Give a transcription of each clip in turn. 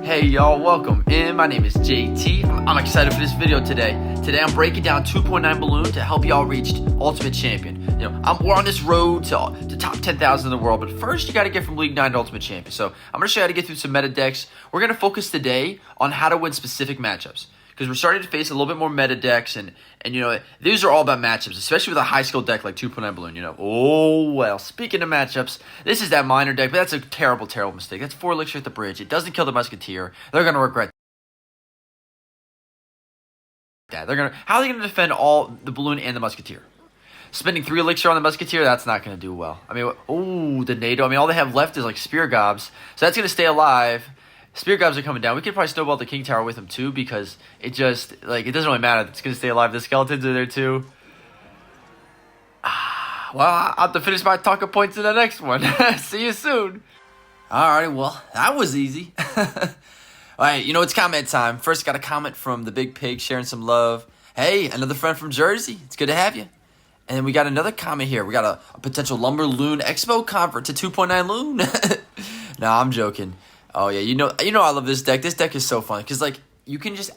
Hey y'all, welcome in. My name is JT. I'm excited for this video today. Today I'm breaking down 2.9 Balloon to help y'all reach Ultimate Champion. We're on this road to top 10,000 in the world, but first you got to get from League 9 to Ultimate Champion. So I'm going to show you how to get through some meta decks. We're going to focus today on how to win specific matchups, because we're starting to face a little bit more meta decks, and these are all about matchups, especially with a high skill deck like 2.9 Balloon. Oh well, speaking of matchups, this is that minor deck, but that's a terrible mistake. That's 4 elixir at the bridge. It doesn't kill the musketeer. They're gonna regret that. How are they gonna defend all the balloon and the musketeer? Spending 3 elixir on the musketeer, that's not gonna do well. The NATO. All they have left is like spear gobs, so that's gonna stay alive. Spear gobs are coming down. We could probably snowball the king tower with them too, because it doesn't really matter. It's gonna stay alive. The skeletons are there too. Well, I'll have to finish my talking points in the next one. See you soon. Alrighty, well, that was easy. Alright, it's comment time. First, got a comment from the Big Pig sharing some love. Hey, another friend from Jersey. It's good to have you. And then we got another comment here. We got a potential Lumber Loon Icebow convert to 2.9 Loon. No, I'm joking. Oh yeah, I love this deck. This deck is so fun because you can just,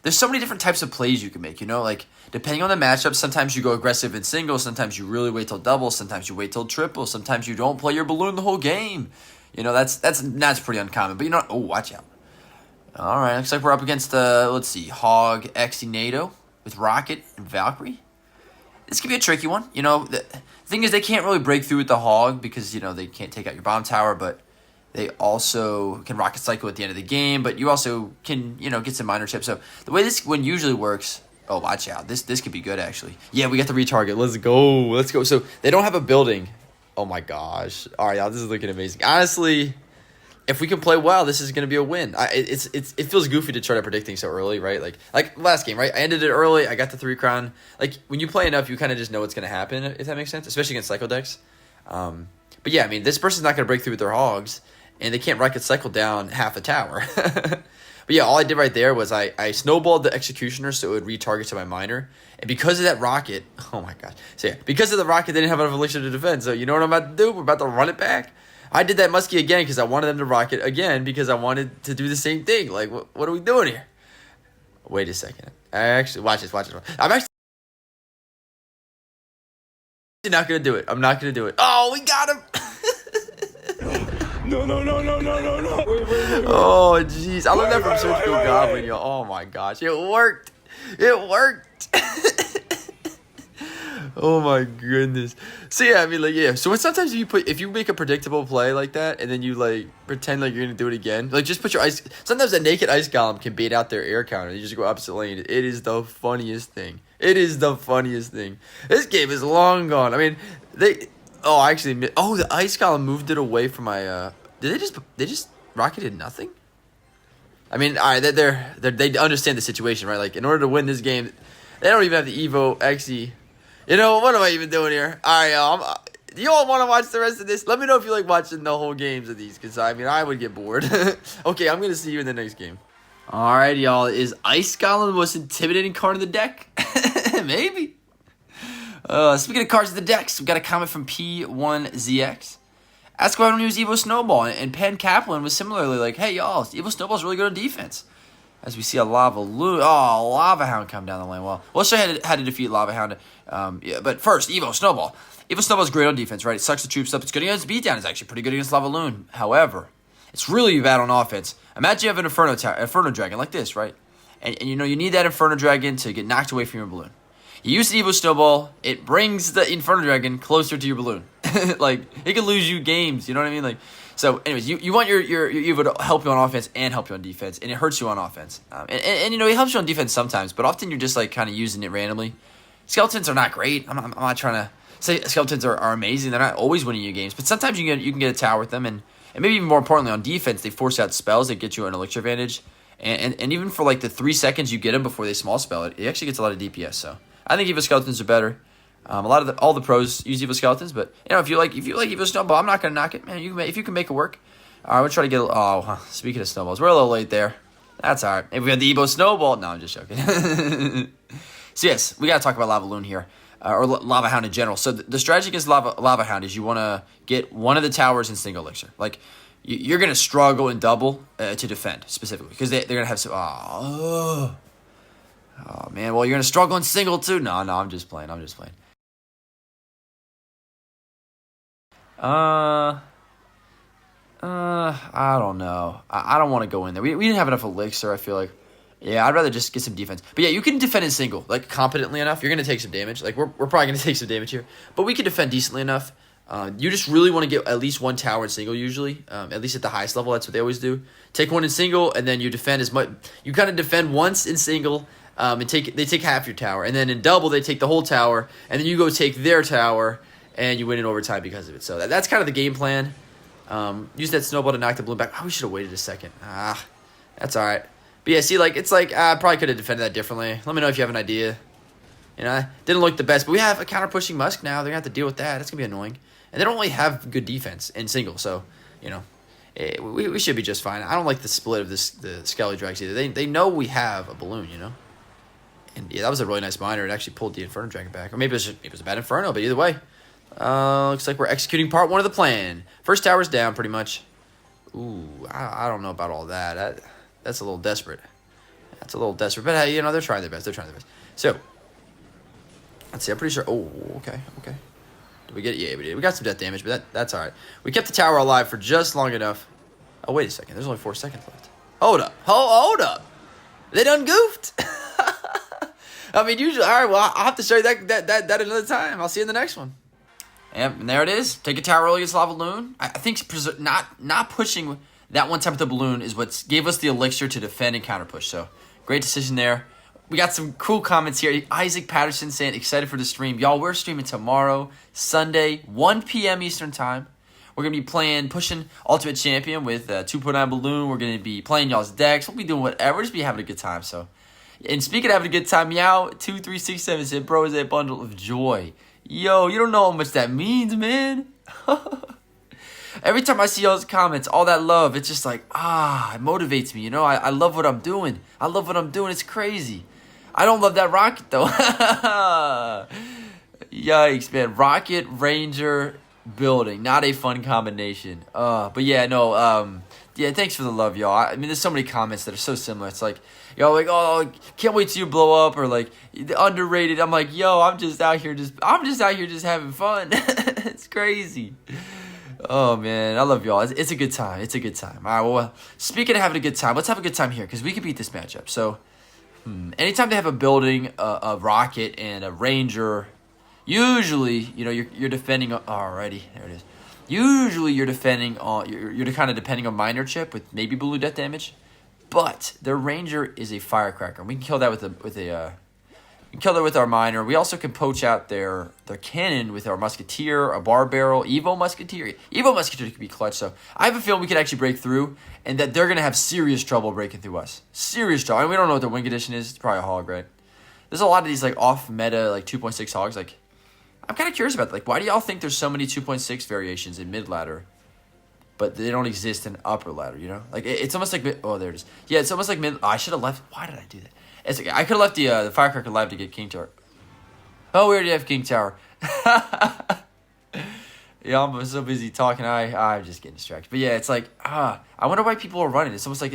there's so many different types of plays you can make. Depending on the matchup, sometimes you go aggressive in singles, sometimes you really wait till double, sometimes you wait till triple, sometimes you don't play your balloon the whole game. That's pretty uncommon. But oh, watch out. All right, looks like we're up against let's see, Hog, Xe, NATO with Rocket and Valkyrie. This could be a tricky one. The thing is they can't really break through with the Hog because they can't take out your bomb tower, but they also can rocket cycle at the end of the game, but you also can, get some minor chips. So the way this one usually works, oh, watch out. This could be good, actually. Yeah, we got the retarget. Let's go. So they don't have a building. Oh, my gosh. All right, y'all, this is looking amazing. Honestly, if we can play well, this is going to be a win. It feels goofy to try to predict things so early, right? Like last game, right? I ended it early. I got the 3 crown. When you play enough, you kind of just know what's going to happen, if that makes sense, especially against cycle decks. But yeah, this person's not going to break through with their hogs, and they can't rocket cycle down half a tower. But yeah, all I did right there was I snowballed the executioner so it would retarget to my miner. And because of that rocket, oh my gosh. So yeah, because of the rocket, they didn't have enough elixir to defend. So you know what I'm about to do? We're about to run it back. I did that muskie again because I wanted them to rocket again because I wanted to do the same thing. What are we doing here? Wait a second. Watch this. I'm actually not going to do it. I'm not going to do it. Oh, we got him. No. Wait. Oh, jeez. I learned that from Surgical Goblin, yo. Oh, my gosh. It worked. Oh, my goodness. So, yeah, So, sometimes if you make a predictable play like that, and then you, pretend like you're going to do it again, just put your ice... Sometimes a naked ice golem can bait out their air counter. You just go opposite lane. It is the funniest thing. This game is long gone. The ice golem moved it away from my... Did they just rocketed nothing? All right, they understand the situation, right? In order to win this game, they don't even have the Evo Xe. What am I even doing here? All right, y'all. Do you all want to watch the rest of this? Let me know if you like watching the whole games of these, because I would get bored. Okay, I'm gonna see you in the next game. All right, y'all. Is Ice Golem the most intimidating card in the deck? Maybe. Speaking of cards of the decks, we got a comment from P1ZX. Ask why I don't use Evo Snowball, and Pan Kaplan was similarly hey, y'all, Evo Snowball's really good on defense. As we see a Lava Hound come down the lane. Well, we'll show you how to defeat Lava Hound. But first, Evo Snowball. Evo Snowball's great on defense, right? It sucks the troops up. It's good against beatdown. It's actually pretty good against Lava Loon. However, it's really bad on offense. Imagine you have an Inferno Dragon like this, right? And you need that Inferno Dragon to get knocked away from your balloon. You use the Evo Snowball, it brings the Inferno Dragon closer to your balloon. It can lose you games, you know what I mean? So anyways, you want your Evo to help you on offense and help you on defense, and it hurts you on offense. And it helps you on defense sometimes, but often you're just kind of using it randomly. Skeletons are not great. I'm not trying to say skeletons are amazing. They're not always winning you games, but sometimes you can get a tower with them, and maybe even more importantly on defense, they force out spells that get you an elixir advantage. And even for the 3 seconds you get them before they small spell it actually gets a lot of DPS. So I think Evo Skeletons are better. All the pros use Evo Skeletons, but if you like Evo Snowball, I'm not gonna knock it, man. If you can make it work. All right, we'll try to get. Speaking of snowballs, we're a little late there. That's all right. If we had the Evo Snowball, no, I'm just joking. So yes, we gotta talk about Lava Loon here, or Lava Hound in general. So the strategy against Lava Hound is you want to get one of the towers in single elixir. you're gonna struggle in double to defend specifically because they're gonna have some. Oh man, well you're gonna struggle in single too. No, I'm just playing. I'm just playing. I don't know. I don't want to go in there. We didn't have enough elixir, I feel like. Yeah, I'd rather just get some defense. But yeah, you can defend in single, like, competently enough. You're going to take some damage. Like, we're probably going to take some damage here. But we can defend decently enough. You just really want to get at least one tower in single, usually. At least at the highest level, that's what they always do. Take one in single, and then you defend as much. You kind of defend once in single, and they take half your tower. And then in double, they take the whole tower. And then you go take their tower, and you win in overtime because of it. So that's kind of the game plan. Use that snowball to knock the balloon back. Oh, we should have waited a second. That's all right. But yeah, see, like, it's like, I probably could have defended that differently. Let me know if you have an idea. You know, didn't look the best, but we have a counter-pushing Musk now. They're going to have to deal with that. That's going to be annoying. And they don't really have good defense in single, so, you know, we should be just fine. I don't like the split of the Skelly Drags either. They know we have a balloon, you know? And yeah, that was a really nice miner. It actually pulled the Inferno Dragon back. Or maybe it was a bad Inferno, but either way. Looks like we're executing part 1 of the plan. First tower's down, pretty much. Ooh, I don't know about all that. That's a little desperate. That's a little desperate. But, hey, you know, they're trying their best. They're trying their best. So, let's see. I'm pretty sure. Oh, okay. Did we get it? Yeah, we did. We got some death damage, but that's all right. We kept the tower alive for just long enough. Oh, wait a second. There's only 4 seconds left. Hold up. Hold up. They done goofed. I mean, usually. All right, well, I'll have to show you that another time. I'll see you in the next one. Yep, and there it is. Take a tower early against Lava Balloon. I think not pushing that one time with the balloon is what gave us the elixir to defend and counter push. So, great decision there. We got some cool comments here. Isaac Patterson saying, excited for the stream. Y'all, we're streaming tomorrow, Sunday, 1 p.m. Eastern Time. We're going to be pushing Ultimate Champion with 2.9 Balloon. We're going to be playing y'all's decks. We'll be doing whatever. We'll just be having a good time. So, and speaking of having a good time, Meow2367 said, bro, is a bundle of joy. Yo, you don't know how much that means, man. Every time I see y'all's comments, all that love, it's just like, it motivates me, you know? I love what I'm doing. It's crazy. I don't love that rocket, though. Yikes, man. Rocket, Ranger, building. Not a fun combination. But yeah, no, yeah, thanks for the love, y'all. I mean, there's so many comments that are so similar. It's like, y'all like, oh, can't wait till you blow up, or like, underrated. I'm like, yo, I'm just out here just having fun. It's crazy. Oh, man, I love y'all. It's a good time. All right, well, speaking of having a good time, let's have a good time here, because we can beat this matchup. So, anytime they have a building, a rocket, and a ranger, usually, you know, you're defending. Alrighty, there it is. Usually, you're defending on. You're kind of depending on miner chip with maybe blue death damage, but their ranger is a firecracker. We can kill that we can kill that with our miner. We also can poach out their cannon with our musketeer, a bar barrel, Evo musketeer. Evo musketeer could be clutch. So I have a feeling we could actually break through, and that they're gonna have serious trouble breaking through us. Serious trouble. And we don't know what their wing condition is. It's probably a hog, right? There's a lot of these like off meta like 2.6 hogs. Like, I'm kind of curious about that. Like, why do y'all think there's so many 2.6 variations in mid ladder, but they don't exist in upper ladder? You know, like it's almost like oh, there it is. Yeah, it's almost like mid. Oh, I should have left. Why did I do that? It's okay. I could have left the firecracker alive to get King Tower. Oh, we already have King Tower. Yeah, I'm so busy talking. I'm just getting distracted. But yeah, it's like I wonder why people are running. It's almost like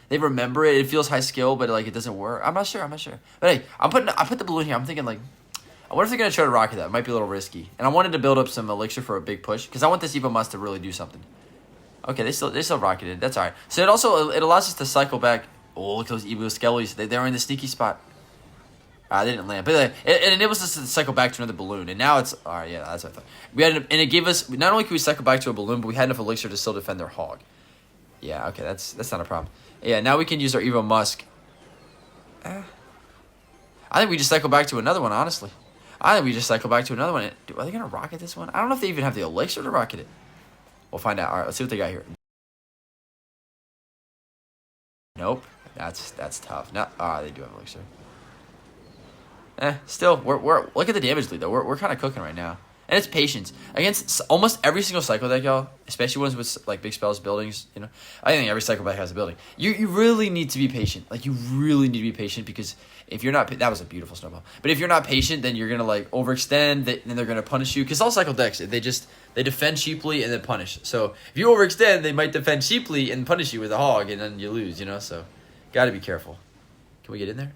they remember it. It feels high skill, but like it doesn't work. I'm not sure. But hey, I put the balloon here. I'm thinking like, I wonder if they're gonna try to rocket that. It might be a little risky. And I wanted to build up some elixir for a big push because I want this Evo Must to really do something. Okay, they still rocketed. That's all right. So it allows us to cycle back. Oh, look at those Evo Skellies. They're in the sneaky spot. They didn't land. But it enables us to cycle back to another balloon. And now it's... Alright, yeah, that's what I thought. And it gave us... Not only could we cycle back to a balloon, but we had enough elixir to still defend their hog. Yeah, okay, that's not a problem. Yeah, now we can use our Evo Musk. I think we just cycle back to another one, honestly. Are they going to rocket this one? I don't know if they even have the elixir to rocket it. We'll find out. Alright, let's see what they got here. Nope. That's tough. No, they do have elixir. Still, we're look at the damage lead though. We're kind of cooking right now. And it's patience. Against almost every single cycle deck, y'all, especially ones with like big spells, buildings, you know. I think every cycle deck has a building. You really need to be patient. Like, you really need to be patient, because if you're not, that was a beautiful snowball. But if you're not patient, then you're gonna like overextend. Then they're gonna punish you. Because all cycle decks, they defend cheaply and then punish. So if you overextend, they might defend cheaply and punish you with a hog, and then you lose. You know, so gotta be careful. Can we get in there?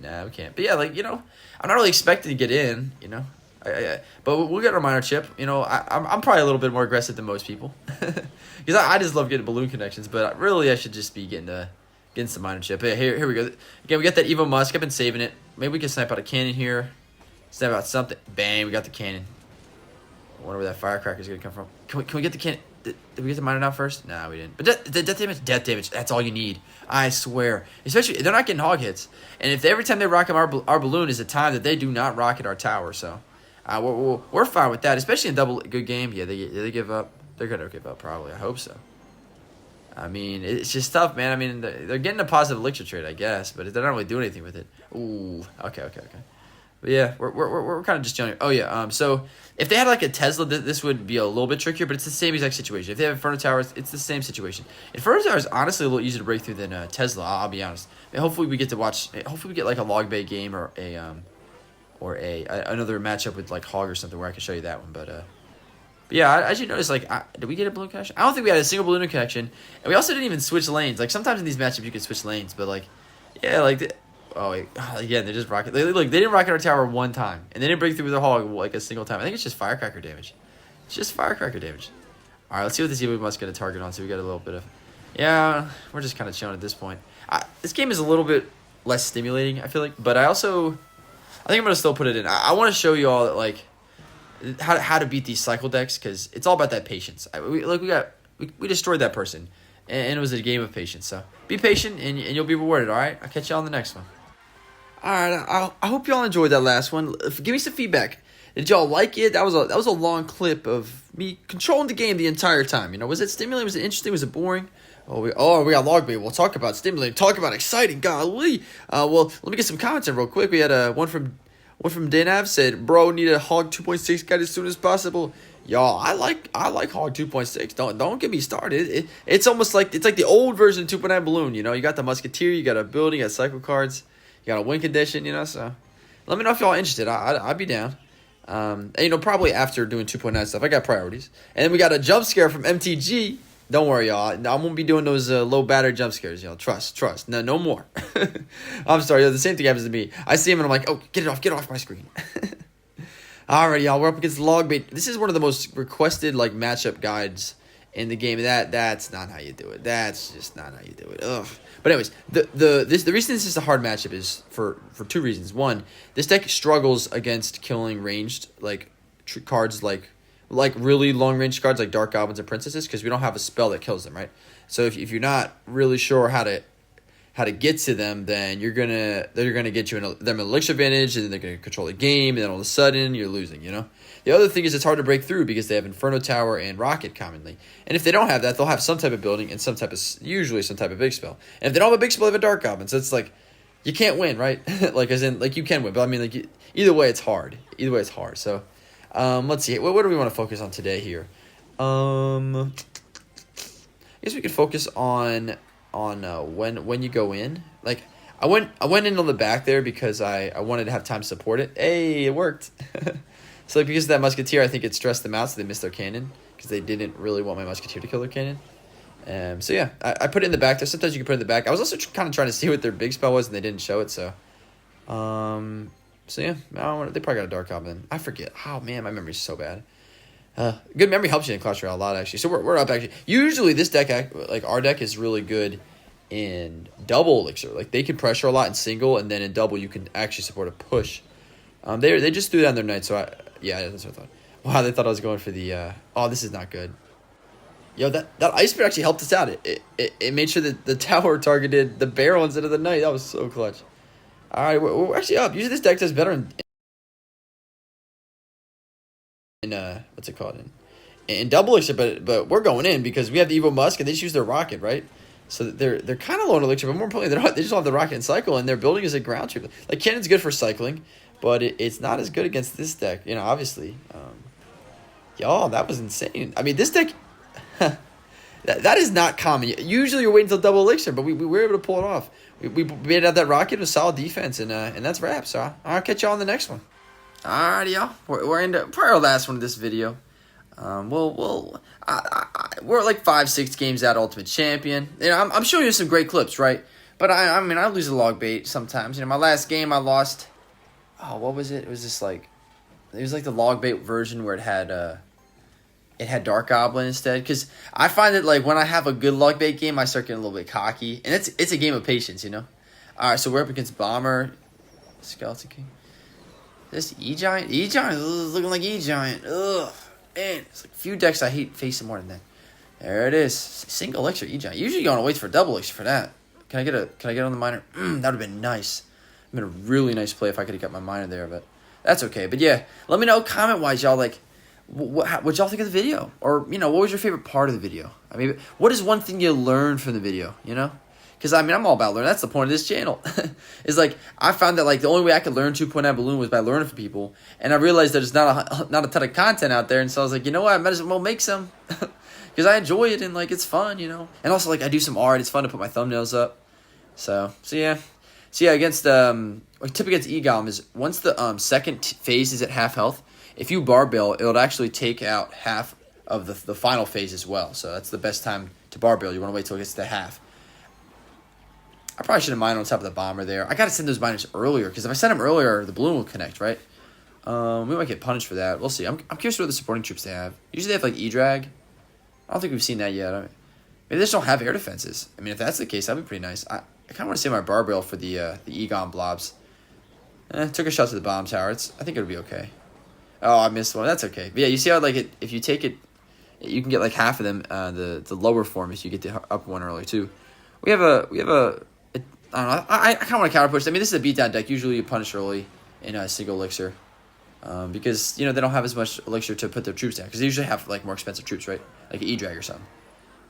Nah, we can't. But yeah, like, you know, I'm not really expecting to get in. You know. But we'll get our minor chip. You know, I'm probably a little bit more aggressive than most people, because I just love getting balloon connections. But really, I should just be getting some minor chip. Hey, here we go. Again, we got that Evo Musk. I've been saving it. Maybe we can snipe out a cannon here. Snipe out something. Bang, we got the cannon. I wonder where that firecracker is gonna come from. Can we get the cannon? Did we get the miner now first? Nah, we didn't. But death damage. That's all you need. I swear. Especially, they're not getting hog hits. And if every time they rocket our balloon is a time that they do not rocket our tower, so. We're fine with that, especially in double good game. Yeah, they give up. They're gonna give up probably. I hope so. I mean, it's just tough, man. I mean, they're getting a positive elixir trade, I guess, but they're not really doing anything with it. Ooh, okay. But yeah, we're kind of just chilling. Oh yeah. So if they had like a Tesla, this would be a little bit trickier, but it's the same exact situation. If they have Inferno Towers, it's the same situation. Inferno Tower is honestly a little easier to break through than Tesla. I'll be honest. And hopefully we get to watch. Hopefully we get like a Logbait game or another matchup with like Hog or something where I can show you that one. But yeah, as you notice, like, did we get a balloon connection? I don't think we had a single balloon connection, and we also didn't even switch lanes. Like, sometimes in these matchups you can switch lanes, but like, yeah, like, again, they just rocket. Look, they didn't rocket our tower one time, and they didn't break through with a Hog like a single time. I think it's just firecracker damage. It's just firecracker damage. All right, let's see what this Evo Musk get a target on. So we got a little bit of, yeah, we're just kind of chilling at this point. This game is a little bit less stimulating, I feel like, but I think I'm gonna still put it in. I want to show you all that, like, how to beat these cycle decks, because it's all about that patience. We destroyed that person, and it was a game of patience. So be patient, and you'll be rewarded. All right, I'll catch you all on the next one. All right, I hope y'all enjoyed that last one. Give me some feedback. Did y'all like it? That was a long clip of me controlling the game the entire time. You know, was it stimulating? Was it interesting? Was it boring? We got Logbait. We'll talk about stimulating. Talk about exciting. Golly. Well, let me get some comments in real quick. We had one from Danav said, "Bro, need a Hog 2.6 guide as soon as possible." Y'all, I like Hog 2.6. Don't get me started. It's almost like the old version of 2.9 balloon. You know, you got the musketeer, you got a building, you got cycle cards, you got a win condition. You know, so let me know if y'all interested. I'd be down. And, you know, probably after doing 2.9 stuff, I got priorities. And then we got a jump scare from MTG. Don't worry, y'all. I won't be doing those low batter jump scares, y'all. Trust. No more. I'm sorry. The same thing happens to me. I see him and I'm like, oh, get off my screen. Alright, y'all. We're up against Logbait. This is one of the most requested like matchup guides in the game. That's not how you do it. That's just not how you do it. Ugh. But anyways, the reason this is a hard matchup is for two reasons. One, this deck struggles against killing ranged like cards like really long range cards like Dark Goblins and Princesses, because we don't have a spell that kills them, right? So if you're not really sure how to get to them, then they're gonna get you them an elixir advantage, and then they're gonna control the game, and then all of a sudden you're losing. You know. The other thing is it's hard to break through because they have Inferno Tower and Rocket commonly, and if they don't have that, they'll have some type of building and usually some type of big spell. And if they don't have a big spell, they have a Dark Goblin. So it's like you can't win, right? Like as in like you can win, but I mean like either way it's hard. So. Let's see. What do we want to focus on today here? I guess we could focus on when you go in. Like I went in on the back there because I wanted to have time to support it. Hey, it worked. So because of that musketeer, I think it stressed them out, so they missed their cannon because they didn't really want my musketeer to kill their cannon. So yeah, I put it in the back there. Sometimes you can put it in the back. I was also kind of trying to see what their big spell was, and they didn't show it. So, So yeah, they probably got a Dark Goblin. I forget. Oh man, my memory's so bad. Good memory helps you in Clash Royale a lot, actually. So we're up actually. Usually this deck, like our deck, is really good in double elixir. Like they can pressure a lot in single, and then in double you can actually support a push. They just threw down their knight, so that's what I thought. Wow, they thought I was going for the. Oh, this is not good. Yo, that Icebow actually helped us out. It made sure that the tower targeted the barrel instead of the knight. That was so clutch. All right, we're actually up. Usually this deck does better in what's it called in double elixir, but we're going in because we have the Evo Musk and they just use their rocket, right? So they're kind of low on elixir, but more importantly, they just don't have the rocket and cycle, and their building is a ground troop. Like cannon's good for cycling, but it's not as good against this deck, you know, obviously. Y'all, that was insane. I mean, this deck, that is not common. Usually you're waiting until double elixir, but we were able to pull it off. We made out that rocket with solid defense, and that's wrap. So I'll catch y'all on the next one. Alrighty, y'all. We're into probably our last one of this video. We're like 5-6 games out, Ultimate Champion. You know, I'm showing you some great clips, right? But I mean, I lose a log bait sometimes. You know, my last game I lost. Oh, what was it? It was just like, it was like the log bait version where it had Dark Goblin instead. Because I find that like when I have a good log bait game, I start getting a little bit cocky, and it's a game of patience, you know. All right, so we're up against Bomber, Skeleton King. This E-Giant? E-Giant is looking like E-Giant. Ugh. Man, it's like a few decks I hate facing more than that. There it is. Single elixir E-Giant. Usually you want to wait for double elixir for that. Can I get on the miner? That would have been nice. Been a really nice play if I could have got my miner there, but that's okay. But yeah, let me know comment-wise, y'all, like, what y'all think of the video? Or, you know, what was your favorite part of the video? I mean, what is one thing you learned from the video, you know? Because, I mean, I'm all about learning. That's the point of this channel. It's like, I found that, like, the only way I could learn 2.9 Balloon was by learning from people. And I realized there's not a ton of content out there. And so I was like, you know what? I might as well make some. Because I enjoy it and, like, it's fun, you know? And also, like, I do some art. It's fun to put my thumbnails up. So yeah. So, yeah, against, tip against E-Golem is once the second phase is at half health, if you barbell, it'll actually take out half of the final phase as well. So that's the best time to barbell. You want to wait till it gets to half. I probably should have mined on top of the bomber there. I got to send those miners earlier, because if I send them earlier, the balloon will connect, right? We might get punished for that. We'll see. I'm curious what the supporting troops they have. Usually they have, like, E-Drag. I don't think we've seen that yet. Maybe they just don't have air defenses. I mean, if that's the case, that'd be pretty nice. I kind of want to save my barbell for the Egon blobs. Took a shot to the bomb tower. I think it'll be okay. Oh, I missed one. That's okay. But yeah, you see how, like, if you take it, you can get, like, half of them, the lower form if you get the upper one early, too. We have a I don't know. I kind of want to counter push. I mean, this is a beatdown deck. Usually you punish early in a single elixir. Because, you know, they don't have as much elixir to put their troops down. Because they usually have, like, more expensive troops, right? Like an E-Drag or something.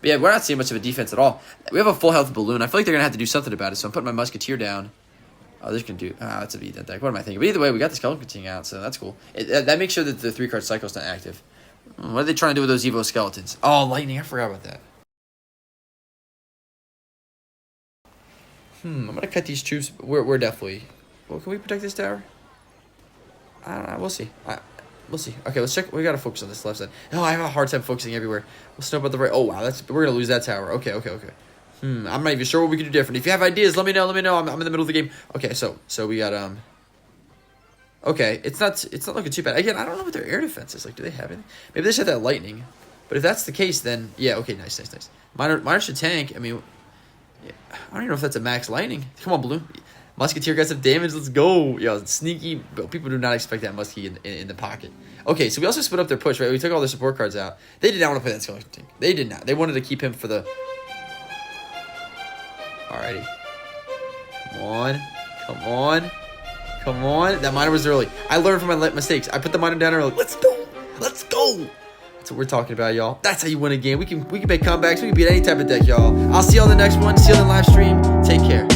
But yeah, we're not seeing much of a defense at all. We have a full health balloon. I feel like they're going to have to do something about it. So I'm putting my musketeer down. Oh, this can do... that's a beatdown deck. What am I thinking? But either way, we got the skeleton king out. So that's cool. That makes sure that the 3-card cycle is not active. What are they trying to do with those Evo skeletons? Oh, lightning. I forgot about that. I'm going to cut these troops. We're definitely... Well, can we protect this tower? I don't know. We'll see. We'll see. Okay, let's check. We got to focus on this left side. No, I have a hard time focusing everywhere. We'll snow about the right... Oh, wow. We're going to lose that tower. Okay. I'm not even sure what we can do different. If you have ideas, let me know. I'm in the middle of the game. Okay, so we got... Okay, it's not looking too bad. Again, I don't know what their air defense is. Like, do they have anything? Maybe they just have that lightning. But if that's the case, then... Yeah, okay, nice. Miner should tank. I mean... Yeah, I don't even know if that's a max lightning. Come on, Blue. Musketeer got some damage. Let's go. Yo, sneaky. But people do not expect that Muskie in the pocket. Okay, so we also split up their push, right? We took all their support cards out. They did not want to play that skeleton tank. They did not. They wanted to keep him for the... Alrighty. Come on. That miner was early. I learned from my mistakes. I put the miner down early. Let's go. That's what we're talking about, y'all. That's how you win a game. We can make comebacks. We can beat any type of deck, y'all. I'll see you on the next one. See you on the live stream. Take care.